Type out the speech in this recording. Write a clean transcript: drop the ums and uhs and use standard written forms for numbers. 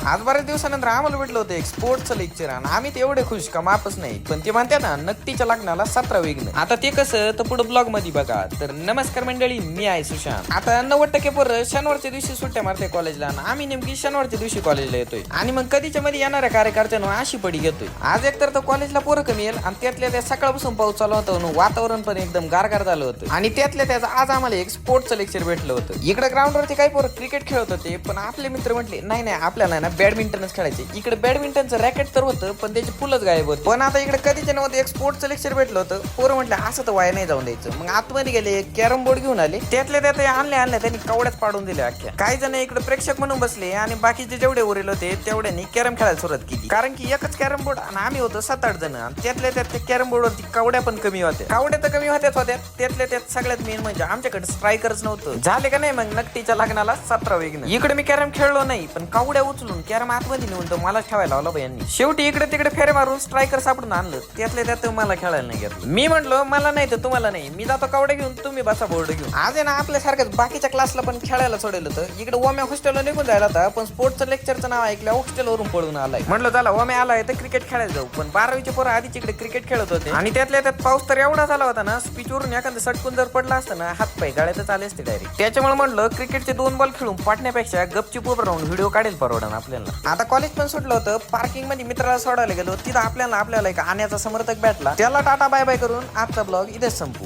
आज बऱ्याच दिवसानंतर आम्हाला भेटलं होतं एक स्पोर्ट्सचं लेक्चर आणि आम्ही ते एवढे खुश का मापच नाही. पण ते म्हणते ना नक्कीच्या लग्नाला 17 विघ्न. आता ते कसं तर पुढे ब्लॉग मध्ये बघा. तर नमस्कार मंडळी, मी आहे सुशांत. आता 90% पोरं शनिवारच्या दिवशी सुट्ट्या मारते कॉलेजला आणि आम्ही नेमकी शनिवारच्या दिवशी कॉलेजला येतोय आणि मग कधीच्या मध्ये येणाऱ्या कार्यकर्त्यांना अशी पडी घेतोय. आज एकतर तर कॉलेजला पोरं कमी येईल आणि त्यातल्या त्या सकाळपासून पाऊस चालू होता म्हणून वातावरण पण एकदम गारगार झालं होतं आणि त्यातल्या त्याचं आज आम्हाला एक स्पोर्ट्सचं लेक्चर भेटलं होतं. इकडे ग्राउंडवरती काही पोरं क्रिकेट खेळत होते पण आपले मित्र म्हटले नाही नाही आपल्याला ना बॅडमिंटनच खेळायचे. इकडे बॅडमिंटनचं रॅकेट तर होतं पण त्याची फुलच गायब होत. पण आता इकडे कधीच्या नव्हतं एक स्पोर्ट्सचं लेक्चर भेटलं होतं. पोरं म्हटलं असं तर वाया नाही जाऊन द्यायचं. मग आतमध्ये गेले, कॅरम बोर्ड घेऊन आले, त्यातल्या त्यात आणल्या त्यांनी कवड्याच पाडून दिल्या अख्ख्या. काही जण इकडे प्रेक्षक म्हणून बसले आणि बाकीचे जेवढे उरेल होते तेवढ्यांनी कॅरम खेळायला सुरुवात केली. कारण की एकच कॅरम बोर्ड आणि आम्ही होतो 7-8 जण. त्यातल्या त्यात त्या कॅरम बोर्डवरती कवड्या पण कमी होत्या. कवड्या तर कमी होत्याच होत्या. त्यातल्या त्यात सगळ्यात मेन म्हणजे आमच्याकडे स्ट्रायकरच नव्हतं. झाले का नाही मग नक्कीच्या लग्नाला 17 विघ्न. इकडे मी कॅरम खेळलो नाही पण कवड्या उचलून कॅरम आतमध्ये नेऊन तर मला ठेवायला लावलं यांनी. शेवटी इकडे तिकडे फेरे मारून स्ट्रायकर सापडून आणलं. त्यातल्या त्यात मला खेळायला नाही घेतलं. मी म्हटलं मला नाही तर तुम्हाला नाही, मी जातो कवड्या घेऊन, तुम्ही बसा बोर्ड घेऊन. आज आहे ना आपल्यासारखंच बाकीच्या क्लासला पण खेळायला सोडेल होतं. इकडे ओम्या हॉस्टेलला निघून जायला होता पण स्पोर्ट्सचं लेक्चरचं नाव ऐकलं हॉस्टेलवरून पळून आलाय. म्हटलं चला ओम्या आलाय तर क्रिकेट खेळायला जाऊ. पण 12वीचे पोरं आधीच इकडे क्रिकेट खेळत होते आणि त्यातल्या त्यात पाऊस तर एवढा झाला होता ना स्पीच वरून एखादं सटकून जर पडला असतं ना हात पाय गाड्यातच आले असते डायरेक्ट. त्याच्यामुळे म्हणलं क्रिकेटचे 2 बॉल खेळून पाटण्यापेक्षा गपचूप उभं राहून व्हिडिओ काढेल परवडन आपल्याला. आता कॉलेज पण सुटलं होतं. पार्किंग मध्ये मित्राला सोडायला गेलो. तिथं आपल्याला एक आण्याचा समर्थक भेटला. त्याला टाटा बाय बाय करून आजचा ब्लॉग इथेच संपू.